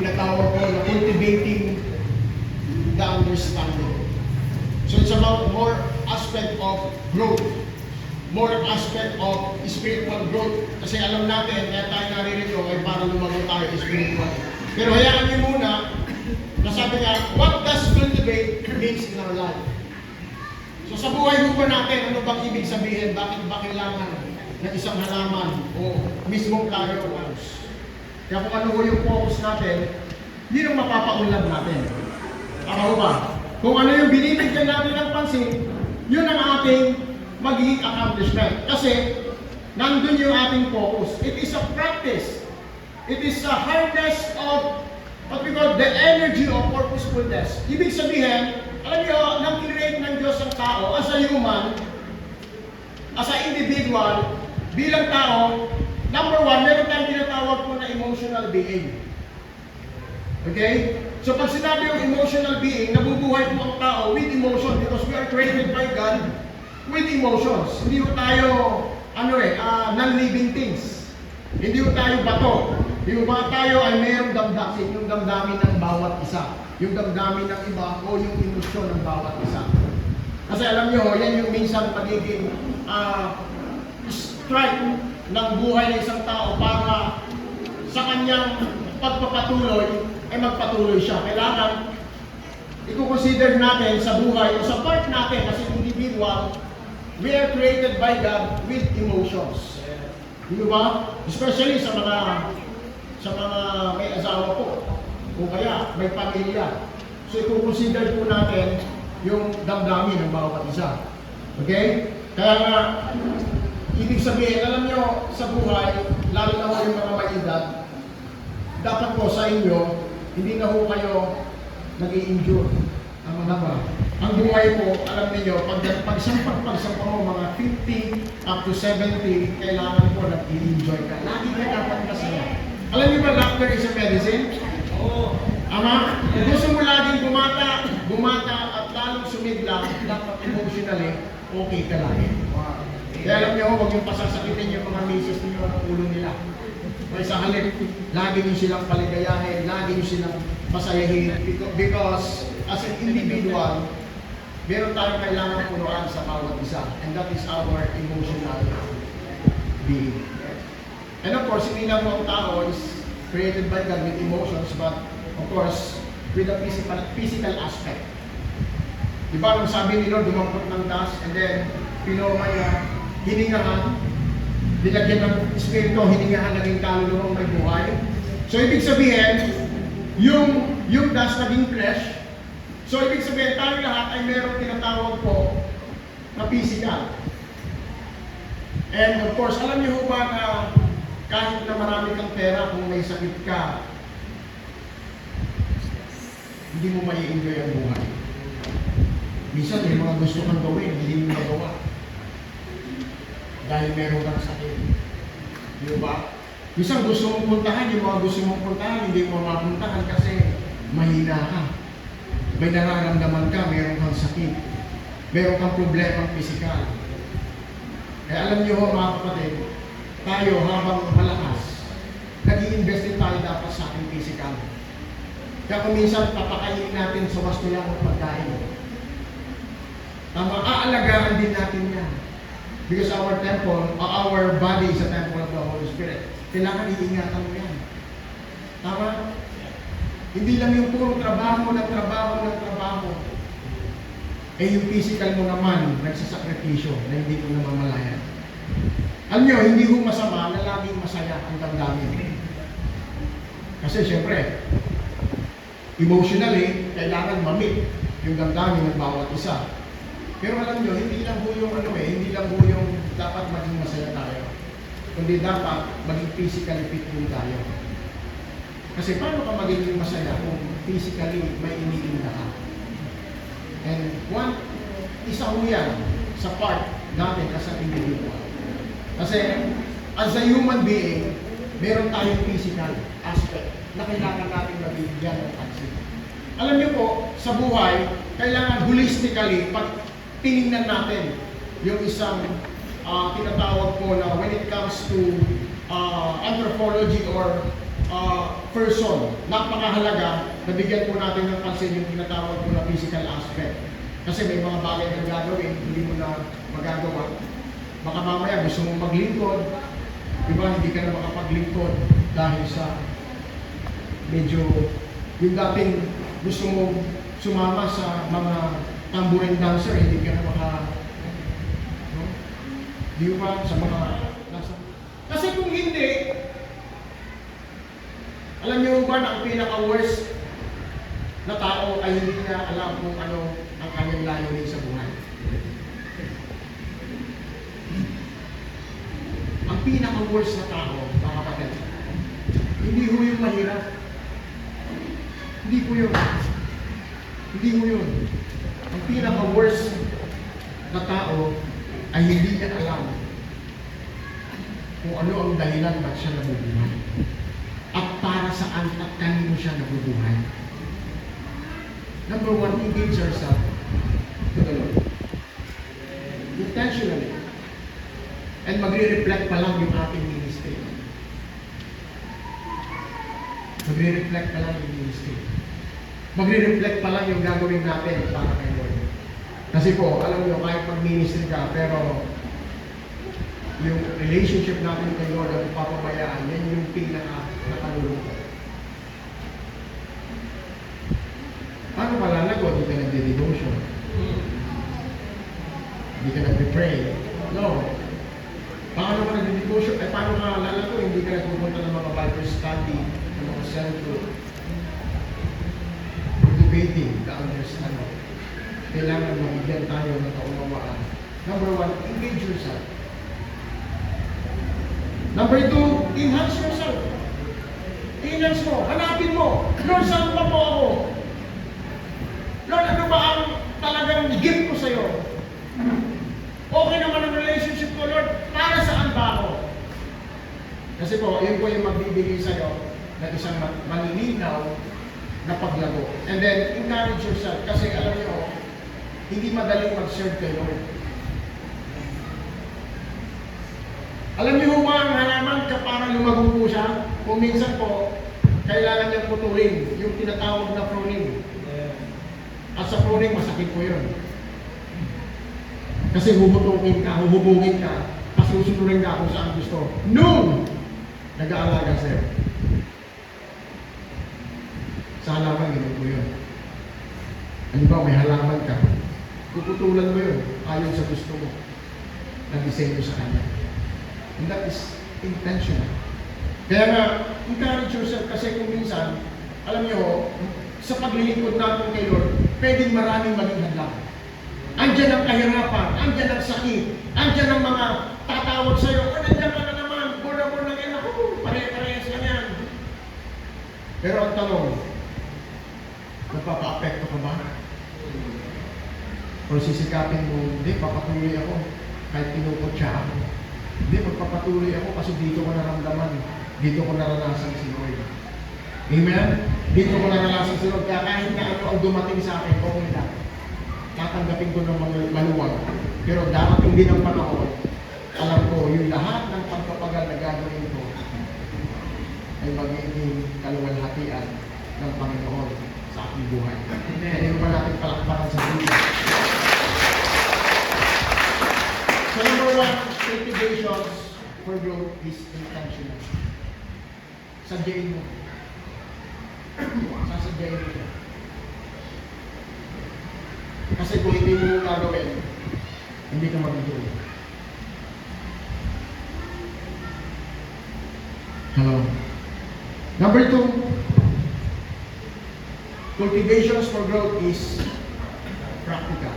tinatawag ko na cultivating the understanding. So it's about more aspect of growth, more aspect of spiritual growth. Kasi alam natin, kaya tayo naririto ay para lumago tayo spiritual. Pero hayaan niyo muna, nasabi nga, what does cultivate means in our life? So sa buhay po natin, ano bang ibig sabihin? Bakit ba kailangan ng isang halaman o mismong tayo? Kaya kung ano yung focus natin, yun ang mapapaunlad natin. Tama ba? Kung ano yung binibigyan natin ng pansin, yun ang ating magiging accomplishment. Kasi, nandun yung ating focus. It is a practice. It is a harness of what we call the energy of purposefulness. Ibig sabihin, alam niyo, nang create ng Diyos ang tao as a human, as a individual, bilang tao, number one, meron tayong tinatawag po na emotional being. Okay? So pag sinabi yung emotional being, nabubuhay po ang tao with emotion because we are created by God with emotions. Hindi po tayo, non-living things. Hindi po tayo bato. Hindi po tayo ay mayroong damdamin, yung damdamin ng bawat isa. Yung damdamin ng iba o yung emosyon ng bawat isa. Kasi alam nyo, yan yung minsan pagiging strike ng buhay ng isang tao para sa kanyang pagpapatuloy ay magpatuloy siya. Kailangan i-consider natin sa buhay o sa part natin as an individual, we are created by God with emotions. Di ba? Especially sa mga may asawa po o kaya may pamilya. So i-consider po natin yung damdamin ng bawat isa. Okay? Kaya nga, ibig sabihin, alam nyo, sa buhay, lalo na yung mga may edad, dapat po sa inyo, hindi na ho kayo nag-i-injure. Tama na ba? Ang buhay po, alam niyo, pagsampak mo, mga 50 up to 70, kailangan po nag-i-enjoy ka. Lagi ka dapat masaya. Alam niyo ba, laughter is a medicine? Oo. Ama, kung gusto mo laging bumata at lalong sumigla, dapat emotionally, okay ka lagi. Kaya alam niyo, huwag yung pasasakitin yung mga misis niyo ang ulo nila. Kaya sa halip, lagi niyo silang paligayahin, lagi niyo silang masayahin. Because as an individual, meron tayong kailangan punuan sa bawat isa. And that is our emotional being. And of course, hindi lang ang tao is created by God with emotions, but of course, with a physical aspect. Diba, nung sabi ni Lord, dumampot ng dust, and then, pinoma niya, hiningahan, nilagyan ng espiritu, hiningahan, naging kaluluwang may buhay. So, ibig sabihin, yung dust naging flesh. So, ibig sabihin, tayo lahat ay merong tinatawag po na physical. And of course, alam niyo ba na kahit na marami kang pera, kung may sakit ka, hindi mo mai-enjoy ang buhay. Minsan, may mga gusto kang gawin, hindi mo magawa. Dahil meron kang sakit. Di ba? Minsan gusto mong puntahan, yung mga gusto mong puntahan, hindi mo mapuntahan kasi mahina ka. May nararamdaman ka, meron kang sakit. Meron kang problemang pisikal. Kaya alam niyo ho mga kapatid, tayo habang malakas, nag-i-invest din tayo dapat sa ating pisikal. Kaya kung minsan papakainin natin sa wasto lang ng pagkain. Tama, aalagaan din natin yan. Because our temple, our body is a temple of the Holy Spirit. Kailangan iingatan mo yan. Tama? Hindi lang yung puro trabaho. Eh yung physical mo naman, nagsasakripisyo na hindi mo namamalayan. Alam nyo, hindi ko masama na laging masaya ang damdamin. Kasi syempre, emotionally, kailangan ma-meet yung damdamin ng bawat isa. Pero alam nyo, hindi lang po yung hindi lang po yung dapat maging masaya tayo. Kundi dapat maging physically fit din tayo. Kasi paano ka magiging masaya kung physically may iniinda ka? And isa ho yan sa part natin as an individual. Kasi as a human being, meron tayong physical aspect na kailangan natin mabigyan ng pansin. Alam niyo po, sa buhay, kailangan holistically, pag tinignan natin yung isang tinatawag po na when it comes to anthropology or person. Napakahalaga na bigyan po natin ng pansin yung tinatawag po na physical aspect. Kasi may mga bagay na gagawin, hindi mo na magagawa. Baka mamaya gusto mong maglingkod, di ba, hindi ka na makapaglingkod dahil sa medyo yung dating gusto mong sumama sa mga tambourine dancer, hindi ka na no? Di ba, sa mga nasa... Kasi kung hindi, alam niyo ba na ang pinaka-worst na tao ay hindi niya alam kung ano ang kanyang layunin sa buhay. Ang pinaka-worst na tao, mga kapatid, hindi ho yung mahirap. Hindi po yun. Hindi ho yun. Ang pinaka-worst na tao ay hindi niya alam kung ano ang dahilan ba't siya nabubuhay. At para saan at kanino siya nabubuhay. Number one, engage yourself to the Lord. Intentionally. And magre-reflect pa lang yung ating ministry. Magre-reflect pa lang yung ministry. Magre-reflect pa lang yung gagawin natin para kay Lord. Kasi po, alam nyo, kahit mag-ministry ka, pero yung relationship natin kay Lord at papabayaan, yan yung pinaka-nakalulungkot. Paano ka lalagot? Hindi ka nagde-devotion. Hindi ka nagde-pray. No. Paano ka nagde-devotion? Ay, paano ka lalagot? Hindi ka nagpupunta ng mga Bible study, ng mga cell cultivating the understanding. Kailangan mabigyan tayo ng kaunawaan. Number one, engage yourself. Number two, enhance yourself. Enhance mo, hanapin mo. Lord, saan pa po ako? Lord, ano ba ang talagang gift ko sa'yo? Okay naman ang relationship ko, Lord. Para saan ba ako? Kasi po, yun po yung magbibigay sa'yo na isang malilinaw na paglago. And then, encourage yourself. Kasi alam niyo, hindi madaling mag-serve kay Lord. Alam niyo ba ang halaman ka para lumago po siya? Kung minsan po, kailangan niyang putulin yung tinatawag na pruning. At sa pruning, masakit po yun. Kasi huhubugin ka, pasusunurin ka kung saan gusto. Nung nag-aalaga sa'yo. Sa halaman, gano'n po yun. Ano ba, may halaman ka, puputulan mo yun ayon sa gusto mo na disenyo sa kanya. And that is intentional. Kaya nga, encourage yourself kasi kung minsan, alam niyo, sa paglilingkod natin kay Lord, pwedeng maraming maging hadlang. Andiyan ang kahirapan, andiyan ang sakit, andiyan ang mga tatawag sa'yo, nandiyan ka na naman, bura-bura ngayon ako, pare-parehas ka yan. Pero ang tanong, napapa-apekto ka ba? O sisikapin mo, hindi, papatuloy ako, kahit pinupotsa ako. Hindi, magpapatuloy ako kasi dito ko naramdaman, dito ko naranasan si Lord. Amen? Dito ko naranasan si Lord, kaya kahit na ano ang dumating sa akin, okay lang. Tatanggapin ko ng maluwag. Pero darating din ang panahon, alam ko, yung lahat ng pagpapagal na gagawin ko ay magiging kaluwalhatian ng Panginoon sa aking buhay. Hindi pa natin palakpakan sa buhay. So number one, cultivations for growth is intentional. Sadyain mo. Sasadyain mo siya. Kasi kung hindi mo gagawin, hindi ka mag-grow. Hello. Number two, cultivations for growth is practical.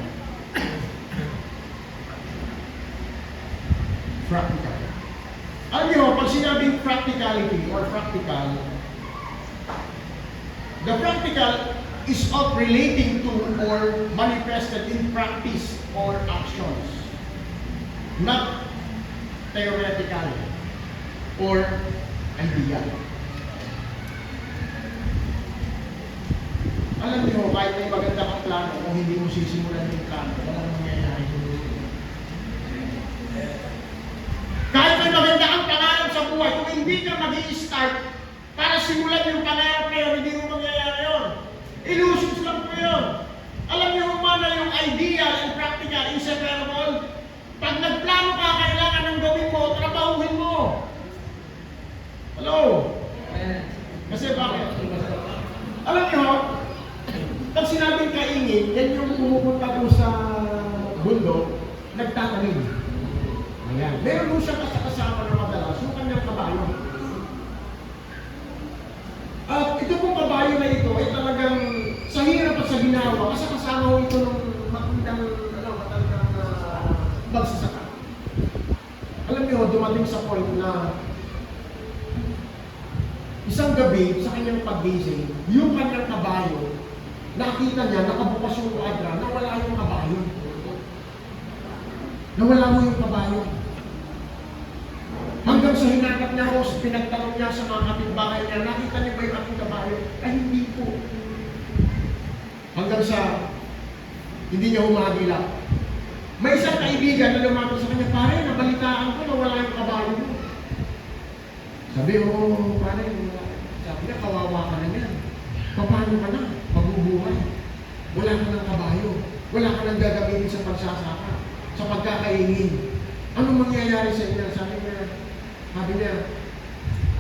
Practical. Alam niyo, pag sinabing practicality or practical, the practical is of relating to or manifested in practice or actions, not theoretical or ideal. Alam niyo, kahit may maganda kang plano, kung hindi mo sisimulan yung plano, walang mangyayari. Kahit may maganda kang pangarap sa buhay, kung hindi ka mag-i-start, Para simulan yung pangarap na yun, hindi mo mangyayari yun. Illusions lang po yun. Alam niyo humana yung ideal and practical, inseparable. Pag nagplano ka, kailangan ng gawin mo, trabahuhin mo. Hello? Kasi bakit? Alam niyo, pag sinabing kaingin, yan yung pumupunta po sa bundok, nagtatanim. Ayan. Meron po siya kasama na madalas, yung kanyang kabayo. At ito pong kabayo na ito ay talagang sa hirap at sa ginawa, kasi kasama ko ito ng matandang magsasaka. Alam niyo, dumating sa point na isang gabi sa kanyang paggising, yung kanyang kabayo, nakita niya, nakabukas yung kwadra, nawala yung kabayo. Nawala mo yung kabayo. Hanggang sa hinanap niya ako, pinagtanong niya sa mga kapitbahay niya, nakita niyo ba yung aking kabayo? Ay, hindi po. Hanggang sa hindi niya humagilap. May isang kaibigan na lumapit sa kanya, pare, nabalitaan ko na wala yung kabayo mo. Sabi, oh, pare, sabi niya, kawawa ka na yan. Paano ka na? Mabubuhay. Wala ka ng kabayo. Wala ka nang gagamitin sa pagsasaka, sa pagkakaingin. Anong mangyayari sa inyo? Sabi niya,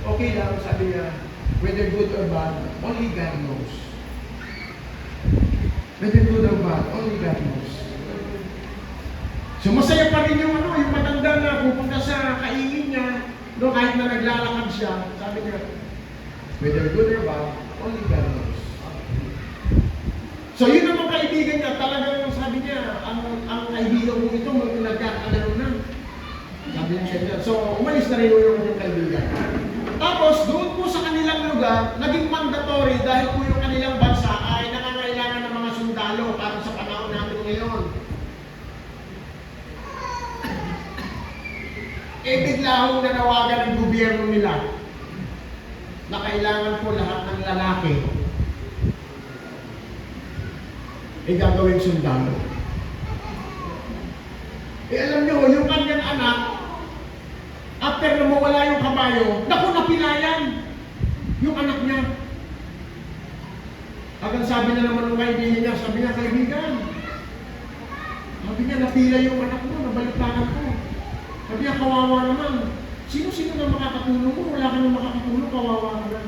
okay lang, sabi niya, whether good or bad, only God knows. Whether good or bad, only God knows. So masaya pa rin yung yung matanda na pupunta sa kaingin niya, no, kahit na naglalakad siya, sabi niya, whether good or bad, only God knows. So yun naman kaibigan niya, talagang sabi niya, ang kaibigan mo ito, nagkakalaw na. Sabi niya siya. So umalis na rin yung kanyang kaibigan. Tapos doon po sa kanilang lugar, naging mandatory dahil po yung kanilang bansa ay nangangailangan ng mga sundalo para sa panahon natin ngayon. Bigla akong nanawagan ng gobyerno nila na kailangan po lahat ng lalaki gagawin sundalo. Alam nyo, yung kanyang anak, after na mawala yung kabayo, naku, napilayan yung anak niya. Hanggang sabi na naman ng kaibigan niya, sabi niya, kaibigan, sabi niya, napila yung anak mo, nabalitaan ko. Sabi niya, kawawa naman. Sino-sino na makakatulong mo? Wala ka nang makakatulong, kawawa ka na.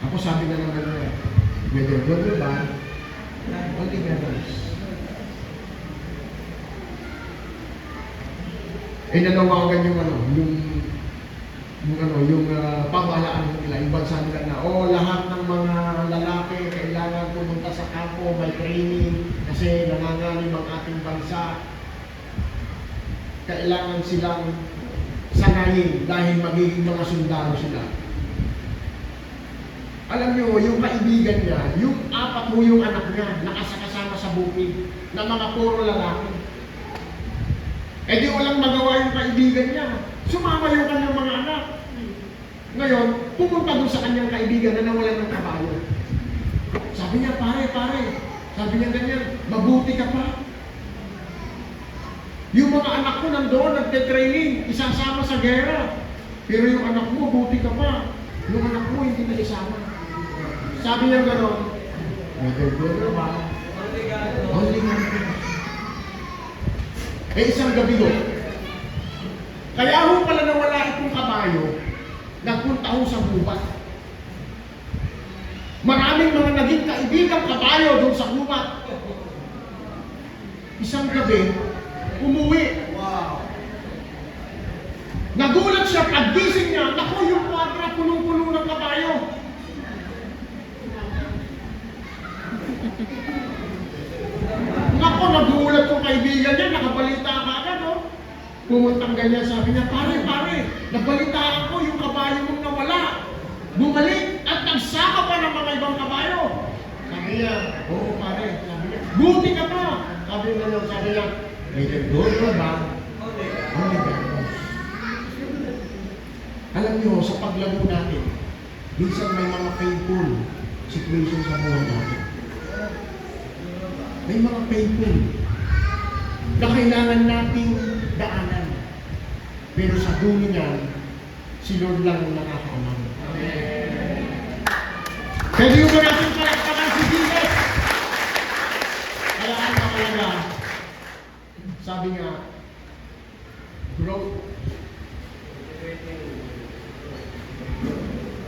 Ako sabi na naman niya, whether good or bad, only God knows. Nanawagan yung pamahalaan nila, yung bansa nila na, lahat ng mga lalaki kailangan pumunta sa kampo, may training, kasi nangangalim ang ating bansa. Kailangan silang sanayin dahil magiging mga sundalo sila. Alam niyo, yung kaibigan niya, yung 4 yung anak niya, nakasakasama sa bukid, na mga puro lalaki. Di walang magawa yung kaibigan niya. Sumama yung kanyang mga anak. Ngayon, pumunta doon sa kanyang kaibigan na nawalan ng kabayo. Sabi niya, pare, sabi niya ganyan, mabuti ka pa. Yung mga anak ko nandoon, nagte-training, isasama sa gera. Pero yung anak mo, buti ka pa. Yung anak mo, hindi na isama. Sabi niya gano'n, whether good or bad, only God knows. Isang gabi ko, kaya ho pala nawala itong kabayo, nagpunta ho sa gubat. Maraming mga naging kaibigang kabayo doon sa gubat. Isang gabi, umuwi. Wow. Nagulat siya, paggising niya, naku, yung kwadra punong-puno ng kabayo. Naku, nagulat yung kaibigan niya, nakabalita ka agad, no? Pumuntang ganyan, sabi niya, pare, nabalitaan ko yung kabayo mong nawala. Bumalik at nagsaka pa ng mga ibang kabayo. Sabi niya, oo pare, sabi niya, buti ka pa. Sabi niya, whether good or bad, only God knows. Alam niyo, sa paglago natin, minsan may mga painful situation sa buhay natin. May mga painful na kailangan nating daanan. Pero sa dulo niyan, si Lord lang ang nakakaalam. Pwede ba natin palakpakan si Jesus? Kaya ang mahalaga, sabi nga, growth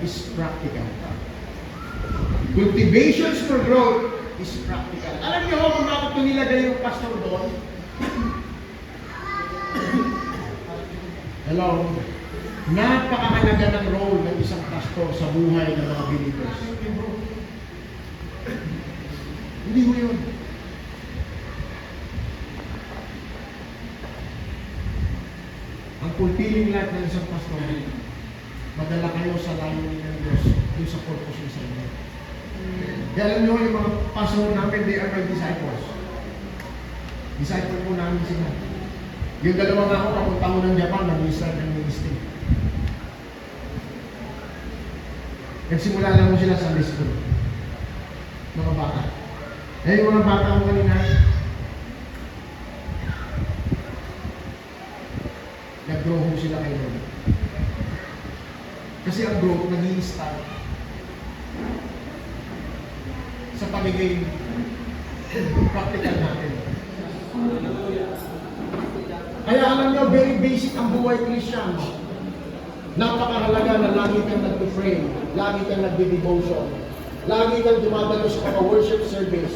is practical. Cultivations for growth is practical. Alam niyo kung bakit ito nilagay yung pastor doon? Hello? Napakahalaga ng role ng isang pastor sa buhay ng mga believers. Hindi mo yun. Ang fulfilling life ng isang pastor, madala kayo sa layunin ng Diyos, yung sa purpose niya sa inyo. Kaya alam nyo, yung mga pastor namin, they are my disciples. Disciple po namin sila. Yung dalawa nga ako, papunta ko ng Japan, nag-start ng ministry. Nagsimula lang mo sila sa school. Mga bata. Eh, yung mga bata ko kanina, nag-grow ho sila kayo. Kasi ang growth nag-i-start sa pagiging practical natin. Kaya alam nyo, very basic ang buhay Christian. Napakahalaga na lagi kang nag-pray, lagi kang nag-devotion, lagi kang dumadalo sa mga worship service.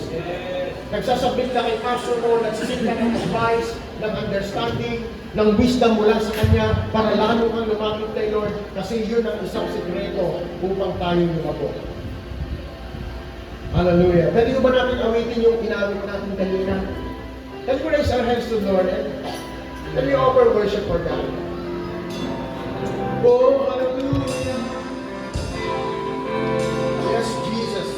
Nagsasabit ka kay pastor mo, nagsisip ka ng advice, ng understanding, ng wisdom mula sa Kanya para lalo kang lumapit kay Lord kasi yun ang isang sekreto upang tayo lumabot. Hallelujah. Pwede ba natin awitin yung inawit natin kanina? Can we raise our hands to the Lord and can we offer worship for God? Oh, hallelujah. Yes, Jesus.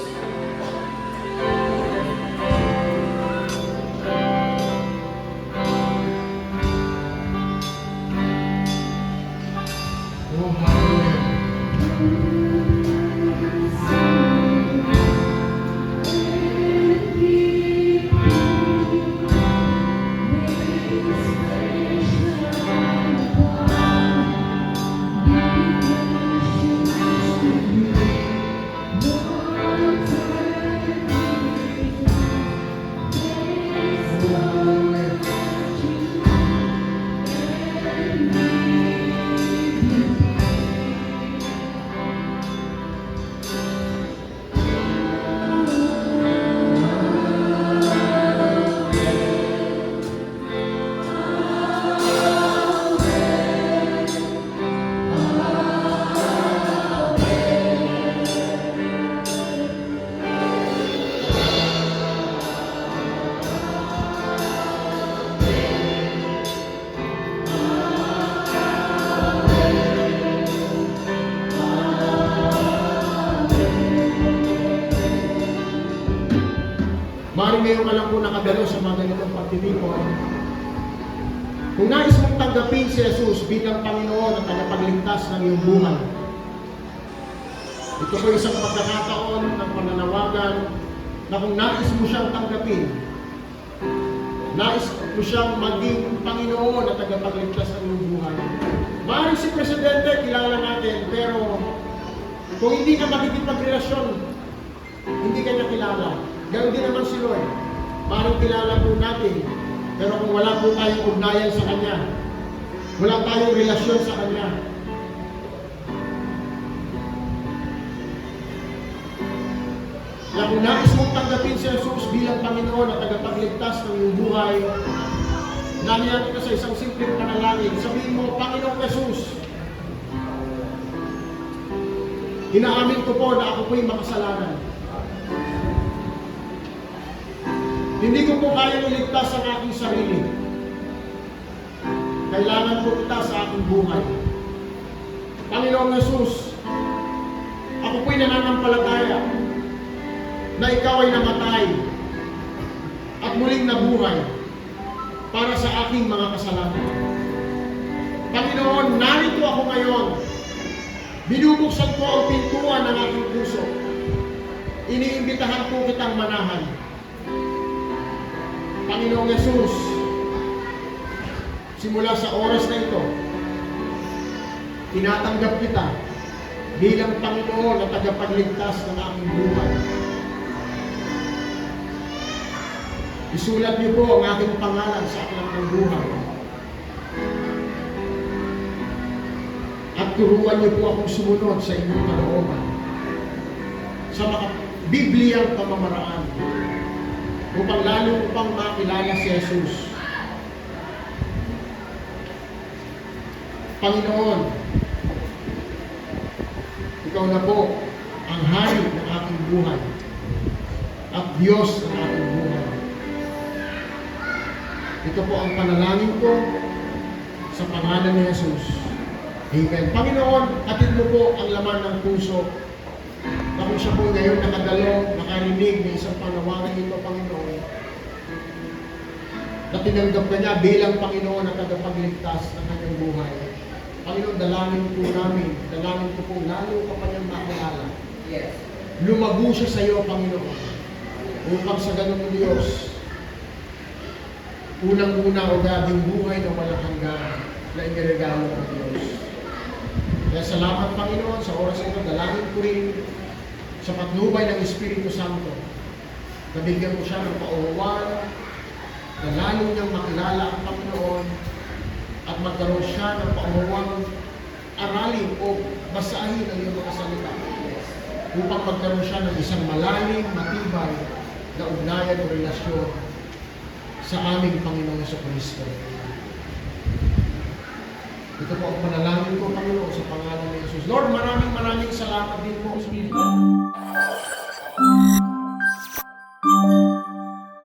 Oh, hallelujah. Maaaring ngayon ka lang po nakadalo sa mga ganitong pagtitipon. Kung nais mong tanggapin si Jesus bilang Panginoon at tagapagligtas ng iyong buhay, ito po isang pagkakataon ng pananawagan na kung nais mo siyang tanggapin, nais mo siyang maging Panginoon at tagapagligtas ng iyong buhay. Maaaring si Presidente kilala natin, pero kung hindi ka makikipagrelasyon, hindi ka niya kilala. Ganon din naman si Lord. Maaaring kilala po natin, pero kung wala po tayong ugnayan sa Kanya, wala tayong relasyon sa Kanya, kaya kung nais mong tanggapin si Jesus bilang Panginoon at tagapagligtas ng iyong buhay, naniyan ka sa isang simpleng panalangin. Sabihin mo, Panginoong Jesus, inaamin ko po na ako po'y makasalanan. Hindi ko po kayang iligtas ang aking sarili. Kailangan po kita sa aking buhay. Panginoong Jesus, ako po'y nananampalataya na ikaw ay namatay at muling nabuhay para sa aking mga kasalanan. Panginoon, narito ako ngayon. Binubuksan ko ang pintuan ng aking puso. Iniimbitahan ko kitang manahan. Panginoong Jesus, simula sa oras na ito, tinatanggap kita bilang Panginoon at tagapagligtas ng aking buhay. Isulat niyo po ang aking pangalan sa aklat ng buhay. At turuan niyo po akong sumunod sa inyong kalooban sa mga Bibliyang pamamaraan upang lalo ko pang makilala si Jesus. Panginoon, ikaw na po ang hari ng aking buhay at Diyos ng aking buhay. Ito po ang panalangin ko sa pangalan ni Jesus. Amen. Panginoon, atid mo po ang laman ng puso na kung siya po ngayon nakadalo, nakarinig ng isang panawagan ito, Panginoon, na tinanggap ka niya bilang Panginoon at tagapagligtas ng kanyang buhay. Panginoon, dalangin po namin, dalangin ko po lalo ka pa niyang makilala. Yes. Lumago siya sa iyo, Panginoon, upang sa ganun Diyos, unang-una o gabing buhay na walang hanggan na iniregalo ng Diyos. Kaya salamat, Panginoon, sa oras ito, dalangin ko rin sa patnubay ng Espiritu Santo. Nabigyan mo siya ng pauuwan, na lalo niyang makilala ang Panginoon at magkaroon siya ng pauuwang aralin o basahin ang iyong mga salita upang magkaroon siya ng isang malalim, matibay na ugnayan o relasyon sa aming Panginoon Jesucristo. Ito po ang panalangin ko, Panginoon, sa pangalan ni Jesus. Lord, maraming salamat din po sa Panginoon.